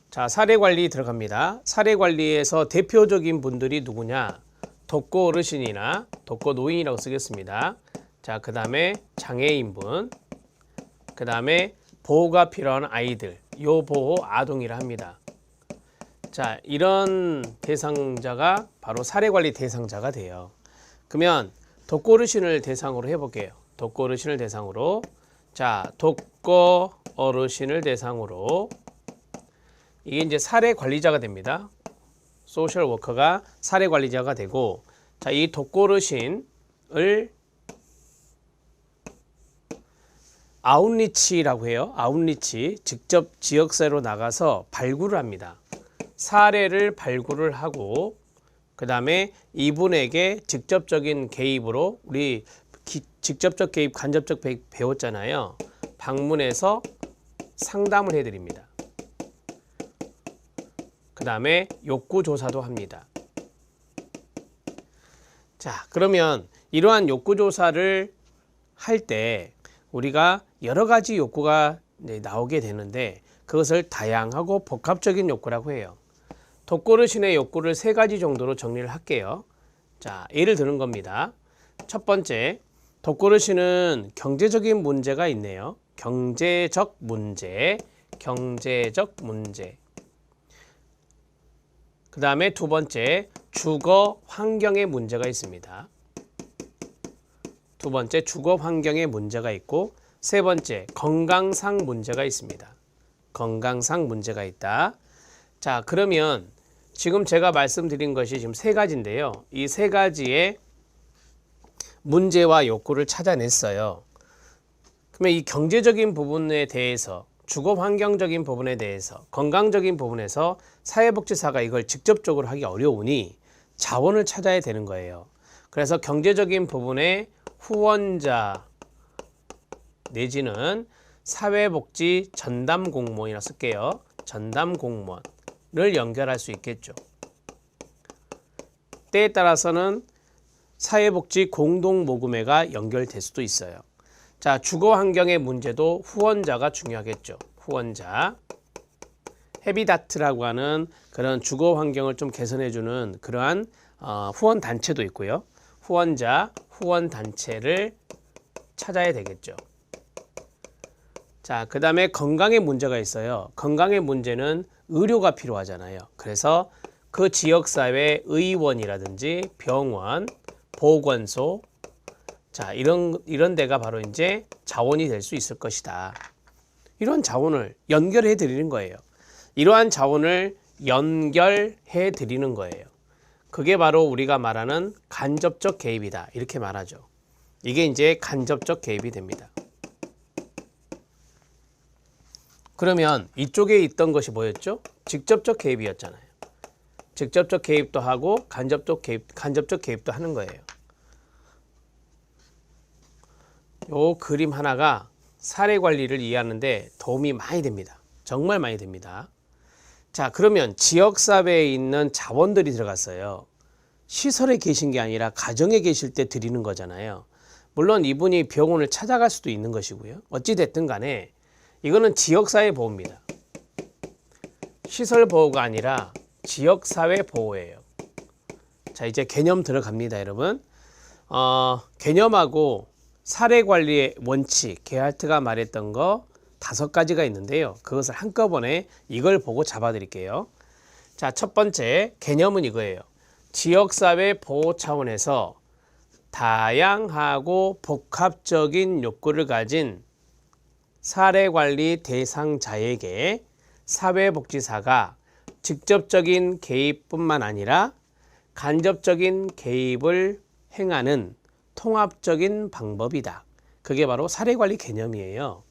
자, 사례 관리 들어갑니다. 사례 관리에서 대표적인 분들이 누구냐? 독거 어르신이나 독거 노인이라고 쓰겠습니다. 자, 그 다음에 장애인분, 그 다음에 보호가 필요한 아이들, 요 보호 아동이라 합니다. 자, 이런 대상자가 바로 사례 관리 대상자가 돼요. 그러면 독거 어르신을 대상으로 해볼게요. 독거 어르신을 대상으로. 자, 독거 어르신을 대상으로. 이게 이제 사례 관리자가 됩니다. 소셜 워커가 사례 관리자가 되고, 자, 이 독거 어르신을 아웃리치라고 해요. 아웃리치, 직접 지역사회로 나가서 발굴을 합니다. 사례를 발굴을 하고, 그 다음에 이분에게 직접적인 개입으로, 우리 직접적 개입, 간접적 개입 배웠잖아요. 방문해서 상담을 해드립니다. 그 다음에 욕구조사도 합니다. 자, 그러면 이러한 욕구조사를 할 때 우리가 여러 가지 욕구가 나오게 되는데, 그것을 다양하고 복합적인 욕구라고 해요. 독거 어르신의 욕구를 세 가지 정도로 정리를 할게요. 자, 예를 드는 겁니다. 첫 번째, 독거 어르신은 경제적인 문제가 있네요. 경제적 문제. 그 다음에 두 번째, 주거 환경의 문제가 있습니다. 두 번째, 주거 환경의 문제가 있고, 세 번째, 건강상 문제가 있습니다. 건강상 문제가 있다. 자, 그러면 지금 제가 말씀드린 것이 지금 세 가지인데요. 이 세 가지의 문제와 욕구를 찾아냈어요. 그러면 이 경제적인 부분에 대해서, 주거 환경적인 부분에 대해서, 건강적인 부분에서 사회복지사가 이걸 직접적으로 하기 어려우니 자원을 찾아야 되는 거예요. 그래서 경제적인 부분에 후원자 내지는 사회복지 전담 공무원이라 쓸게요. 전담 공무원을 연결할 수 있겠죠. 때에 따라서는 사회복지 공동모금회가 연결될 수도 있어요. 자, 주거 환경의 문제도 후원자가 중요하겠죠. 후원자. 헤비다트라고 하는 그런 주거 환경을 좀 개선해주는 그러한 후원 단체도 있고요. 후원자, 후원 단체를 찾아야 되겠죠. 자, 그 다음에 건강의 문제가 있어요. 건강의 문제는 의료가 필요하잖아요. 그래서 그 지역사회 의원이라든지 병원, 보건소, 자, 이런 데가 바로 이제 자원이 될 수 있을 것이다. 이런 자원을 연결해 드리는 거예요. 이러한 자원을 연결해 드리는 거예요. 그게 바로 우리가 말하는 간접적 개입이다. 이렇게 말하죠. 이게 이제 간접적 개입이 됩니다. 그러면 이쪽에 있던 것이 뭐였죠? 직접적 개입이었잖아요. 직접적 개입도 하고 간접적 개입도 하는 거예요. 요 그림 하나가 사례 관리를 이해하는데 도움이 많이 됩니다. 정말 많이 됩니다. 자, 그러면 지역사회에 있는 자원들이 들어갔어요. 시설에 계신 게 아니라 가정에 계실 때 드리는 거잖아요. 물론 이분이 병원을 찾아갈 수도 있는 것이고요. 어찌됐든 간에 이거는 지역사회 보호입니다. 시설 보호가 아니라 지역사회 보호예요. 자, 이제 개념 들어갑니다, 여러분. 개념하고 사례 관리의 원칙, 게할트가 말했던 거 5가지가 있는데요. 그것을 한꺼번에 이걸 보고 잡아드릴게요. 자, 첫 번째 개념은 이거예요. 지역사회 보호 차원에서 다양하고 복합적인 욕구를 가진 사례관리 대상자에게 사회복지사가 직접적인 개입뿐만 아니라 간접적인 개입을 행하는 통합적인 방법이다. 그게 바로 사례관리 개념이에요.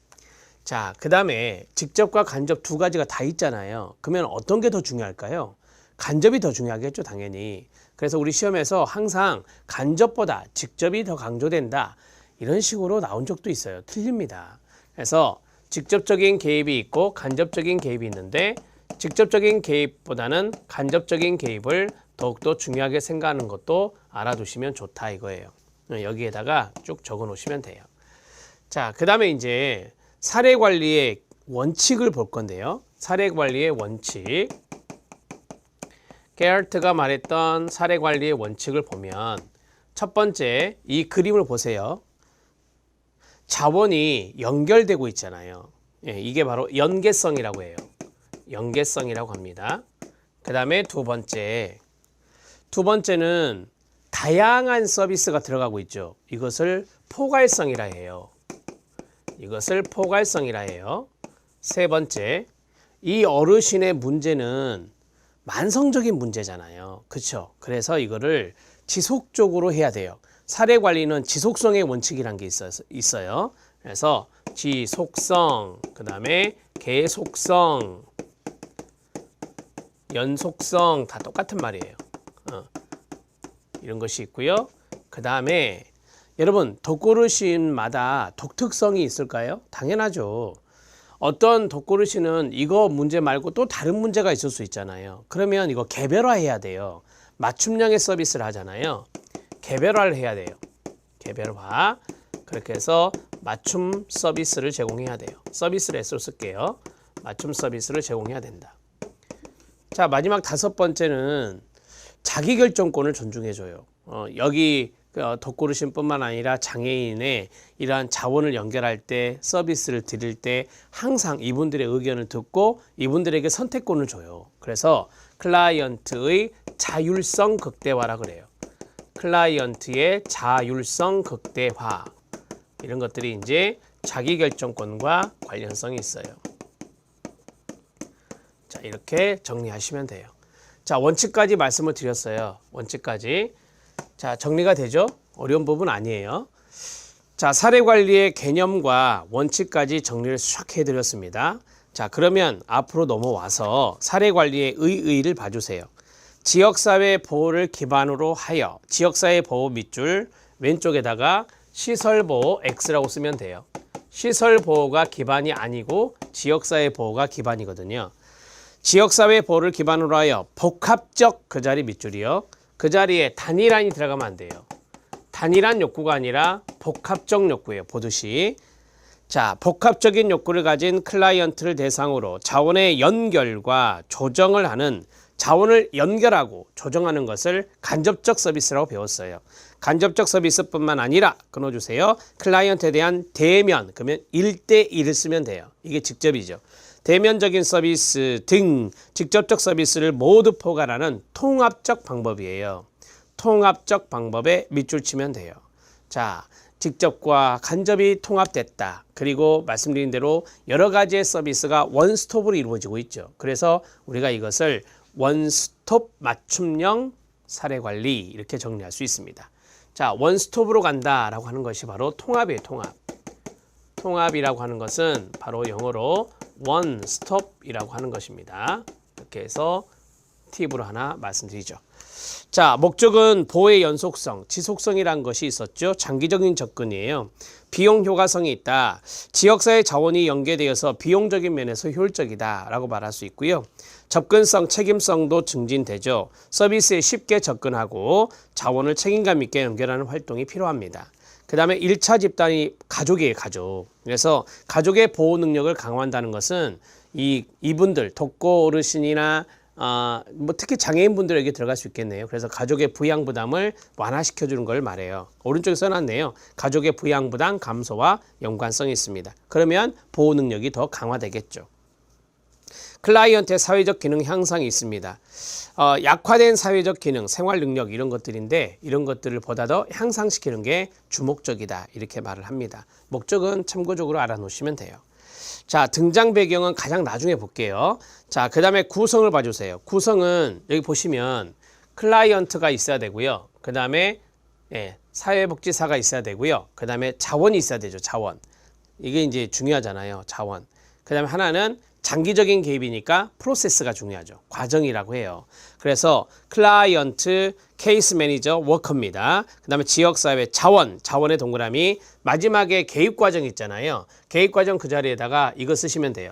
자, 그 다음에 직접과 간접 두 가지가 다 있잖아요. 그러면 어떤 게 더 중요할까요? 간접이 더 중요하겠죠, 당연히. 그래서 우리 시험에서 항상 간접보다 직접이 더 강조된다. 이런 식으로 나온 적도 있어요. 틀립니다. 그래서 직접적인 개입이 있고 간접적인 개입이 있는데, 직접적인 개입보다는 간접적인 개입을 더욱더 중요하게 생각하는 것도 알아두시면 좋다 이거예요. 여기에다가 쭉 적어 놓으시면 돼요. 자, 그 다음에 이제 사례 관리의 원칙을 볼 건데요. 사례관리의 원칙. 게르트가 말했던 사례관리의 원칙을 보면 첫 번째 이 그림을 보세요. 자원이 연결되고 있잖아요. 예, 이게 바로 연계성이라고 해요. 연계성이라고 합니다. 그 다음에 두 번째는 다양한 서비스가 들어가고 있죠. 이것을 포괄성이라 해요. 세 번째, 이 어르신의 문제는 만성적인 문제잖아요. 그렇죠? 그래서 이거를 지속적으로 해야 돼요. 사례관리는 지속성의 원칙이란 게 있어요. 그래서 지속성, 그 다음에 계속성, 연속성 다 똑같은 말이에요. 이런 것이 있고요. 그 다음에 여러분 독고르신마다 독특성이 있을까요? 당연하죠. 어떤 독고르신은 이거 문제 말고 또 다른 문제가 있을 수 있잖아요. 그러면 이거 개별화해야 돼요. 맞춤형의 서비스를 하잖아요. 개별화를 해야 돼요. 개별화. 그렇게 해서 맞춤 서비스를 제공해야 돼요. 서비스를 S로 쓸게요. 맞춤 서비스를 제공해야 된다. 자, 마지막 다섯 번째는 자기결정권을 존중해줘요. 여기 독고르신뿐만 아니라 장애인의 이러한 자원을 연결할 때 서비스를 드릴 때 항상 이분들의 의견을 듣고 이분들에게 선택권을 줘요. 그래서 클라이언트의 자율성 극대화라 그래요. 클라이언트의 자율성 극대화, 이런 것들이 이제 자기결정권과 관련성이 있어요. 자, 이렇게 정리하시면 돼요. 자, 원칙까지 말씀을 드렸어요. 원칙까지. 자, 정리가 되죠? 어려운 부분 아니에요. 자, 사례관리의 개념과 원칙까지 정리를 쫙 해드렸습니다. 자, 그러면 앞으로 넘어와서 사례관리의 의의를 봐주세요. 지역사회 보호를 기반으로 하여, 지역사회 보호 밑줄 왼쪽에다가 시설보호 X라고 쓰면 돼요. 시설보호가 기반이 아니고 지역사회 보호가 기반이거든요. 지역사회 보호를 기반으로 하여 복합적, 그 자리 밑줄이요. 그 자리에 단일한이 들어가면 안 돼요. 단일한 욕구가 아니라 복합적 욕구예요. 보듯이. 자, 복합적인 욕구를 가진 클라이언트를 대상으로 자원의 연결과 조정을 하는, 자원을 연결하고 조정하는 것을 간접적 서비스라고 배웠어요. 간접적 서비스뿐만 아니라 끊어주세요. 클라이언트에 대한 대면, 그러면 1대1을 쓰면 돼요. 이게 직접이죠. 대면적인 서비스 등 직접적 서비스를 모두 포괄하는 통합적 방법이에요. 통합적 방법에 밑줄 치면 돼요. 자, 직접과 간접이 통합됐다. 그리고 말씀드린 대로 여러 가지의 서비스가 원스톱으로 이루어지고 있죠. 그래서 우리가 이것을 원스톱 맞춤형 사례관리, 이렇게 정리할 수 있습니다. 자, 원스톱으로 간다라고 하는 것이 바로 통합이에요. 통합. 통합이라고 하는 것은 바로 영어로 원스톱이라고 하는 것입니다. 이렇게 해서 팁으로 하나 말씀드리죠. 자, 목적은 보호의 연속성, 지속성이라는 것이 있었죠. 장기적인 접근이에요. 비용 효과성이 있다. 지역사회 자원이 연계되어서 비용적인 면에서 효율적이다라고 말할 수 있고요. 접근성, 책임성도 증진되죠. 서비스에 쉽게 접근하고 자원을 책임감 있게 연결하는 활동이 필요합니다. 그 다음에 1차 집단이 가족이에요. 가족. 그래서 가족의 보호 능력을 강화한다는 것은 이분들, 독거 어르신이나 뭐 특히 장애인분들에게 들어갈 수 있겠네요. 그래서 가족의 부양 부담을 완화시켜주는 걸 말해요. 오른쪽에 써놨네요. 가족의 부양 부담 감소와 연관성이 있습니다. 그러면 보호 능력이 더 강화되겠죠. 클라이언트의 사회적 기능 향상이 있습니다. 약화된 사회적 기능, 생활 능력 이런 것들인데 이런 것들을 보다 더 향상시키는 게 주목적이다, 이렇게 말을 합니다. 목적은 참고적으로 알아놓으시면 돼요. 자, 등장 배경은 가장 나중에 볼게요. 자, 그 다음에 구성을 봐주세요. 구성은 여기 보시면 클라이언트가 있어야 되고요. 그 다음에 사회복지사가 있어야 되고요. 그 다음에 자원이 있어야 되죠. 자원. 이게 이제 중요하잖아요. 자원. 그 다음에 하나는 장기적인 개입이니까 프로세스가 중요하죠. 과정이라고 해요. 그래서 클라이언트, 케이스 매니저, 워커입니다. 그 다음에 지역사회, 자원의 동그라미, 마지막에 개입 과정 있잖아요. 개입 과정 그 자리에다가 이거 쓰시면 돼요.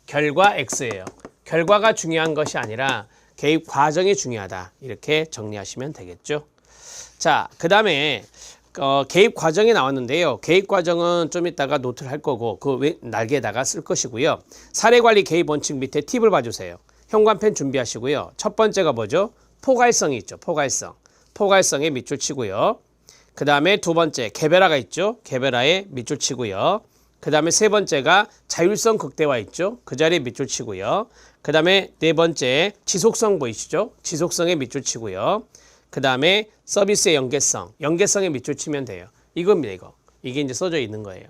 결과 X예요. 결과가 중요한 것이 아니라 개입 과정이 중요하다. 이렇게 정리하시면 되겠죠. 자, 그 다음에 개입 과정이 나왔는데요. 개입 과정은 좀 이따가 노트를 할 거고 그 날개에다가 쓸 것이고요. 사례관리 개입 원칙 밑에 팁을 봐주세요. 형광펜 준비하시고요. 첫 번째가 뭐죠? 포괄성이 있죠. 포괄성. 포괄성에 밑줄 치고요. 그 다음에 두 번째 개별화가 있죠. 개별화에 밑줄 치고요. 그 다음에 세 번째가 자율성 극대화 있죠. 그 자리에 밑줄 치고요. 그 다음에 네 번째 지속성 보이시죠? 지속성에 밑줄 치고요. 그 다음에 서비스의 연계성. 연계성에 밑줄 치면 돼요. 이겁니다. 이거. 이게 이제 써져 있는 거예요.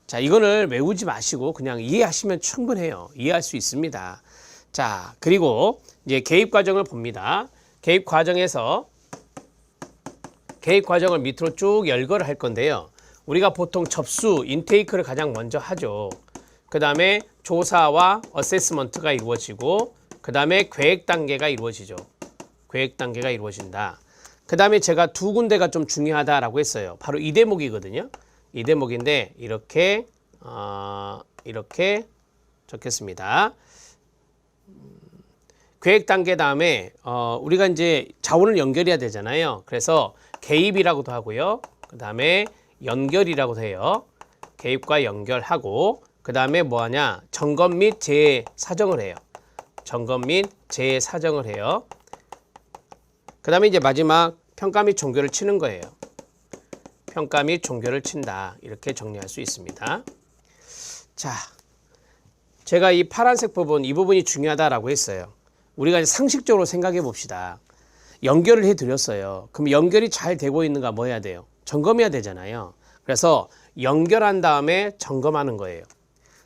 자, 이거를 외우지 마시고 그냥 이해하시면 충분해요. 이해할 수 있습니다. 자, 그리고 이제 개입 과정을 봅니다. 개입 과정에서 개입 과정을 밑으로 쭉 열거를 할 건데요. 우리가 보통 접수, 인테이크를 가장 먼저 하죠. 그 다음에 조사와 어세스먼트가 이루어지고 그 다음에 계획 단계가 이루어지죠. 계획 단계가 이루어진다. 그 다음에 제가 두 군데가 좀 중요하다라고 했어요. 바로 이 대목이거든요. 이 대목인데 이렇게 적겠습니다. 계획 단계 다음에 우리가 이제 자원을 연결해야 되잖아요. 그래서 개입이라고도 하고요. 그 다음에 연결이라고도 해요. 개입과 연결하고 그 다음에 뭐하냐? 점검 및 재사정을 해요. 점검 및 재사정을 해요. 그 다음에 이제 마지막 평가 및 종교를 치는 거예요. 평가 및 종교를 친다. 이렇게 정리할 수 있습니다. 자, 제가 이 파란색 부분, 이 부분이 중요하다라고 했어요. 우리가 이제 상식적으로 생각해 봅시다. 연결을 해드렸어요. 그럼 연결이 잘 되고 있는가 뭐 해야 돼요? 점검해야 되잖아요. 그래서 연결한 다음에 점검하는 거예요.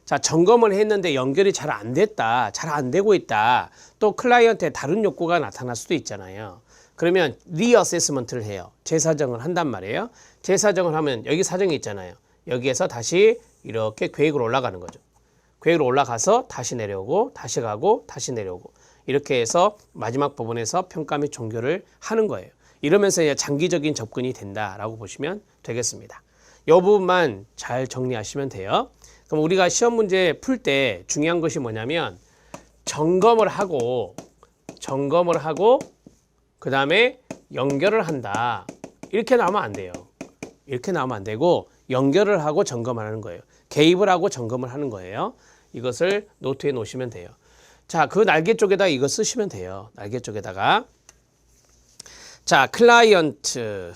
자, 점검을 했는데 연결이 잘 안 됐다, 잘 안 되고 있다. 또 클라이언트에 다른 욕구가 나타날 수도 있잖아요. 그러면 리어세스먼트를 해요. 재사정을 한단 말이에요. 재사정을 하면 여기 사정이 있잖아요. 여기에서 다시 이렇게 계획으로 올라가는 거죠. 계획으로 올라가서 다시 내려오고 다시 가고 다시 내려오고 이렇게 해서 마지막 부분에서 평가 및 종교를 하는 거예요. 이러면서 이제 장기적인 접근이 된다라고 보시면 되겠습니다. 이 부분만 잘 정리하시면 돼요. 그럼 우리가 시험 문제 풀 때 중요한 것이 뭐냐면 점검을 하고 그 다음에 연결을 한다. 이렇게 나오면 안 돼요. 이렇게 나오면 안 되고 연결을 하고 점검을 하는 거예요. 개입을 하고 점검을 하는 거예요. 이것을 노트에 놓으시면 돼요. 자, 그 날개 쪽에다 이거 쓰시면 돼요. 날개 쪽에다가. 자, 클라이언트의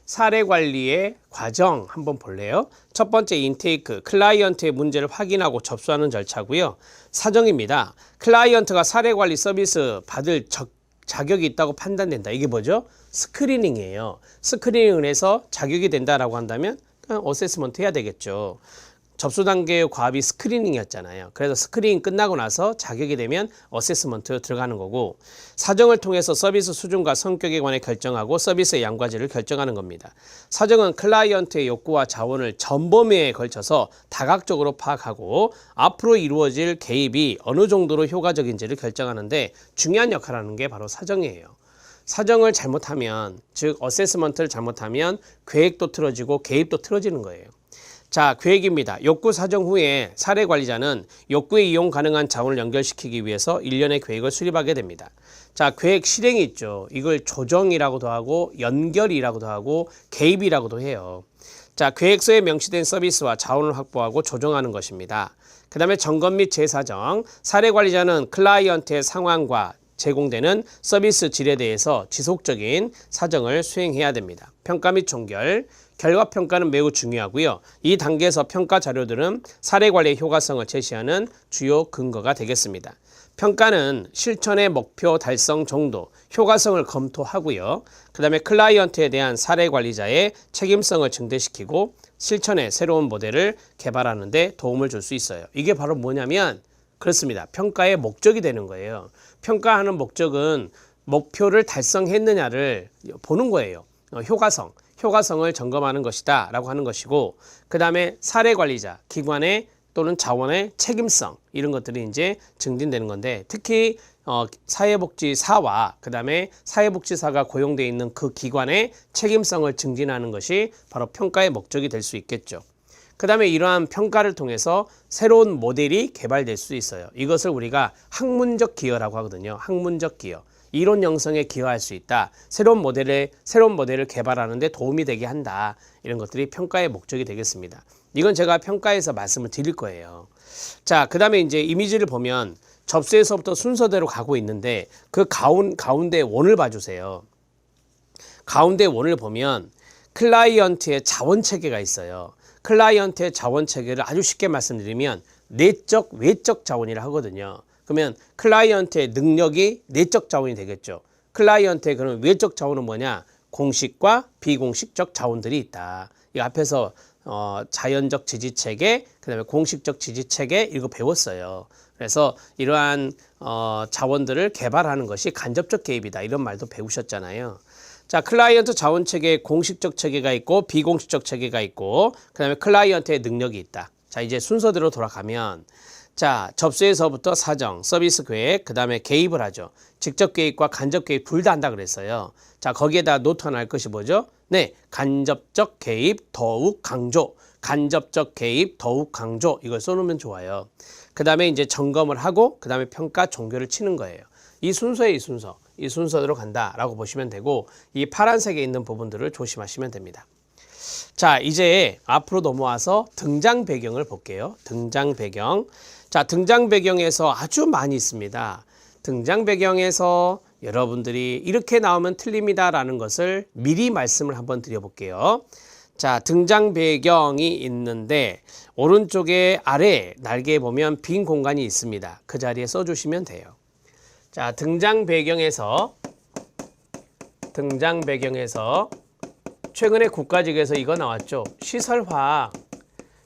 사례 관리의 과정 한번 볼래요? 첫 번째 인테이크, 클라이언트의 문제를 확인하고 접수하는 절차고요. 사정입니다. 클라이언트가 사례 관리 서비스 받을 자격이 있다고 판단된다. 이게 뭐죠? 스크리닝이에요. 스크리닝을 해서 자격이 된다라고 한다면 그냥 어세스먼트 해야 되겠죠. 접수 단계의 과업이 스크리닝이었잖아요. 그래서 스크리닝 끝나고 나서 자격이 되면 어세스먼트 들어가는 거고 사정을 통해서 서비스 수준과 성격에 관해 결정하고 서비스의 양과질을 결정하는 겁니다. 사정은 클라이언트의 욕구와 자원을 전범위에 걸쳐서 다각적으로 파악하고 앞으로 이루어질 개입이 어느 정도로 효과적인지를 결정하는데 중요한 역할을 하는 게 바로 사정이에요. 사정을 잘못하면, 즉 어세스먼트를 잘못하면 계획도 틀어지고 개입도 틀어지는 거예요. 자, 계획입니다. 욕구 사정 후에 사례 관리자는 욕구에 이용 가능한 자원을 연결시키기 위해서 일련의 계획을 수립하게 됩니다. 자, 계획 실행이 있죠. 이걸 조정이라고도 하고 연결이라고도 하고 개입이라고도 해요. 자, 계획서에 명시된 서비스와 자원을 확보하고 조정하는 것입니다. 그 다음에 점검 및 재사정. 사례 관리자는 클라이언트의 상황과 제공되는 서비스 질에 대해서 지속적인 사정을 수행해야 됩니다. 평가 및 종결. 결과 평가는 매우 중요하고요. 이 단계에서 평가 자료들은 사례 관리의 효과성을 제시하는 주요 근거가 되겠습니다. 평가는 실천의 목표 달성 정도, 효과성을 검토하고요. 그 다음에 클라이언트에 대한 사례 관리자의 책임성을 증대시키고 실천의 새로운 모델을 개발하는 데 도움을 줄 수 있어요. 이게 바로 뭐냐면 그렇습니다. 평가의 목적이 되는 거예요. 평가하는 목적은 목표를 달성했느냐를 보는 거예요. 효과성을 점검하는 것이다 라고 하는 것이고 그 다음에 사례 관리자, 기관의 또는 자원의 책임성 이런 것들이 이제 증진되는 건데 특히 사회복지사와 그 다음에 사회복지사가 고용되어 있는 그 기관의 책임성을 증진하는 것이 바로 평가의 목적이 될 수 있겠죠. 그 다음에 이러한 평가를 통해서 새로운 모델이 개발될 수 있어요. 이것을 우리가 학문적 기여라고 하거든요. 학문적 기여. 이론 형성에 기여할 수 있다. 새로운 모델을 개발하는 데 도움이 되게 한다. 이런 것들이 평가의 목적이 되겠습니다. 이건 제가 평가에서 말씀을 드릴 거예요. 자, 그다음에 이제 이미지를 보면 접수에서부터 순서대로 가고 있는데 그 가운데 원을 봐주세요. 가운데 원을 보면 클라이언트의 자원 체계가 있어요. 클라이언트의 자원 체계를 아주 쉽게 말씀드리면 내적, 외적 자원이라 하거든요. 그러면 클라이언트의 능력이 내적 자원이 되겠죠. 클라이언트의 그런 외적 자원은 뭐냐? 공식과 비공식적 자원들이 있다. 이 앞에서 자연적 지지 체계, 그다음에 공식적 지지 체계 이거 배웠어요. 그래서 이러한 자원들을 개발하는 것이 간접적 개입이다. 이런 말도 배우셨잖아요. 자, 클라이언트 자원 체계에 공식적 체계가 있고 비공식적 체계가 있고 그다음에 클라이언트의 능력이 있다. 자, 이제 순서대로 돌아가면 자, 접수에서부터 사정, 서비스 계획, 그다음에 개입을 하죠. 직접 개입과 간접 개입 둘 다 한다 그랬어요. 자, 거기에다 노트 하나 할 것이 뭐죠? 네, 간접적 개입 더욱 강조. 간접적 개입 더욱 강조. 이걸 써놓으면 좋아요. 그다음에 이제 점검을 하고 그다음에 평가 종교를 치는 거예요. 이 순서에 이 순서대로 간다라고 보시면 되고 이 파란색에 있는 부분들을 조심하시면 됩니다. 자, 이제 앞으로 넘어와서 등장 배경을 볼게요. 등장 배경. 자, 등장 배경에서 아주 많이 있습니다. 등장 배경에서 여러분들이 이렇게 나오면 틀립니다라는 것을 미리 말씀을 한번 드려볼게요. 자, 등장 배경이 있는데 오른쪽에 아래 날개에 보면 빈 공간이 있습니다. 그 자리에 써주시면 돼요. 자, 등장 배경에서 최근에 국가직에서 이거 나왔죠.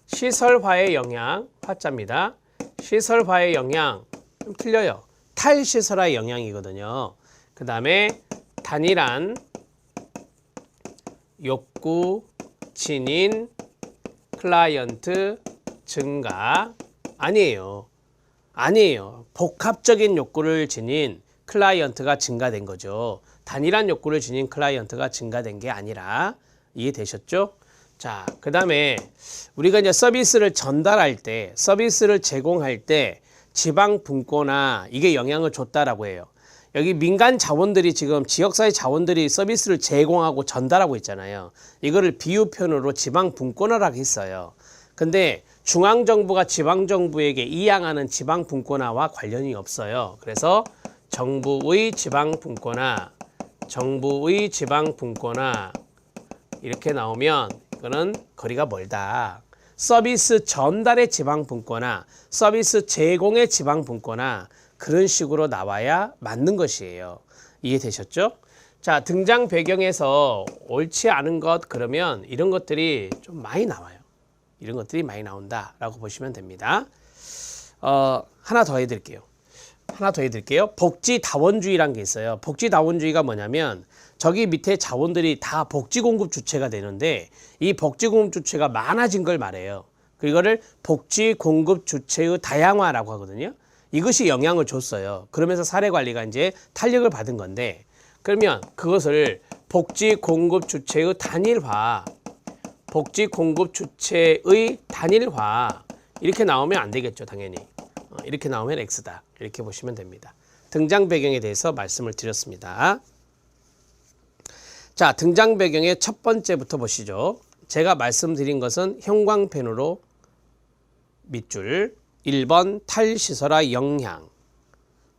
시설화의 영향, 화자입니다. 시설화의 영향, 좀 틀려요. 탈시설화의 영향이거든요. 그 다음에 단일한 욕구 지닌 클라이언트 증가 아니에요. 복합적인 욕구를 지닌 클라이언트가 증가된 거죠. 단일한 욕구를 지닌 클라이언트가 증가된 게 아니라 이해되셨죠? 자, 그 다음에 우리가 이제 서비스를 전달할 때, 서비스를 제공할 때 지방 분권화 이게 영향을 줬다라고 해요. 여기 민간 자원들이 지금 지역사회 자원들이 서비스를 제공하고 전달하고 있잖아요. 이거를 비유편으로 지방 분권화라고 했어요. 근데 중앙정부가 지방정부에게 이양하는 지방 분권화와 관련이 없어요. 그래서 정부의 지방 분권화 이렇게 나오면 이거는 거리가 멀다. 서비스 전달의 지방 분권화, 서비스 제공의 지방 분권화 그런 식으로 나와야 맞는 것이에요. 이해되셨죠? 자, 등장 배경에서 옳지 않은 것 그러면 이런 것들이 좀 많이 나와요. 이런 것들이 많이 나온다라고 보시면 됩니다. 하나 더 해드릴게요. 복지다원주의라는 게 있어요. 복지다원주의가 뭐냐면 저기 밑에 자원들이 다 복지공급 주체가 되는데 이 복지공급 주체가 많아진 걸 말해요. 이거를 복지공급 주체의 다양화라고 하거든요. 이것이 영향을 줬어요. 그러면서 사례관리가 이제 탄력을 받은 건데 그러면 그것을 복지공급 주체의 단일화 이렇게 나오면 안 되겠죠. 당연히. 이렇게 나오면 X다. 이렇게 보시면 됩니다. 등장 배경에 대해서 말씀을 드렸습니다. 자, 등장 배경의 첫 번째부터 보시죠. 제가 말씀드린 것은 형광펜으로 밑줄 1번 탈시설화 영향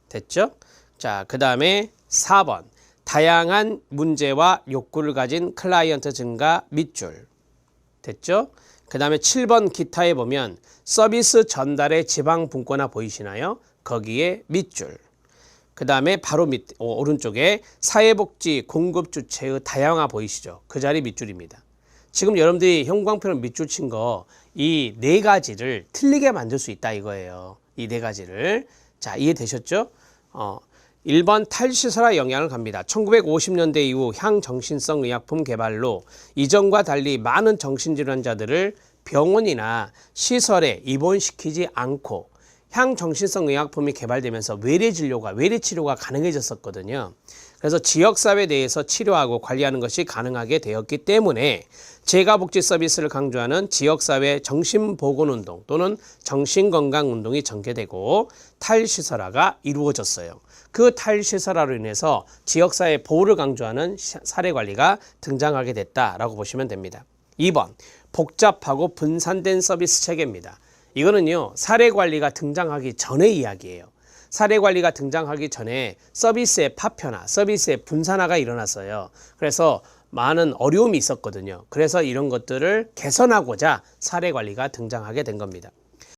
됐죠? 자, 그 다음에 4번 다양한 문제와 욕구를 가진 클라이언트 증가 밑줄 됐죠? 그 다음에 7번 기타에 보면 서비스 전달의 지방 분권화 보이시나요? 거기에 밑줄. 그 다음에 바로 오른쪽에 사회복지 공급 주체의 다양화 보이시죠? 그 자리 밑줄입니다. 지금 여러분들이 형광펜으로 밑줄 친 거 이 네 가지를 틀리게 만들 수 있다 이거예요. 이 네 가지를. 자, 이해되셨죠? 1번 탈시설화 영향을 갑니다. 1950년대 이후 향정신성 의약품 개발로 이전과 달리 많은 정신질환자들을 병원이나 시설에 입원시키지 않고 향정신성 의약품이 개발되면서 외래 치료가 가능해졌었거든요. 그래서 지역사회 내에서 치료하고 관리하는 것이 가능하게 되었기 때문에 재가복지 서비스를 강조하는 지역사회 정신보건운동 또는 정신건강운동이 전개되고 탈시설화가 이루어졌어요. 그 탈시설화로 인해서 지역사회 보호를 강조하는 사례관리가 등장하게 됐다라고 보시면 됩니다. 2번, 복잡하고 분산된 서비스 체계입니다. 이거는요, 사례관리가 등장하기 전의 이야기예요. 사례관리가 등장하기 전에 서비스의 파편화, 서비스의 분산화가 일어났어요. 그래서 많은 어려움이 있었거든요. 그래서 이런 것들을 개선하고자 사례관리가 등장하게 된 겁니다.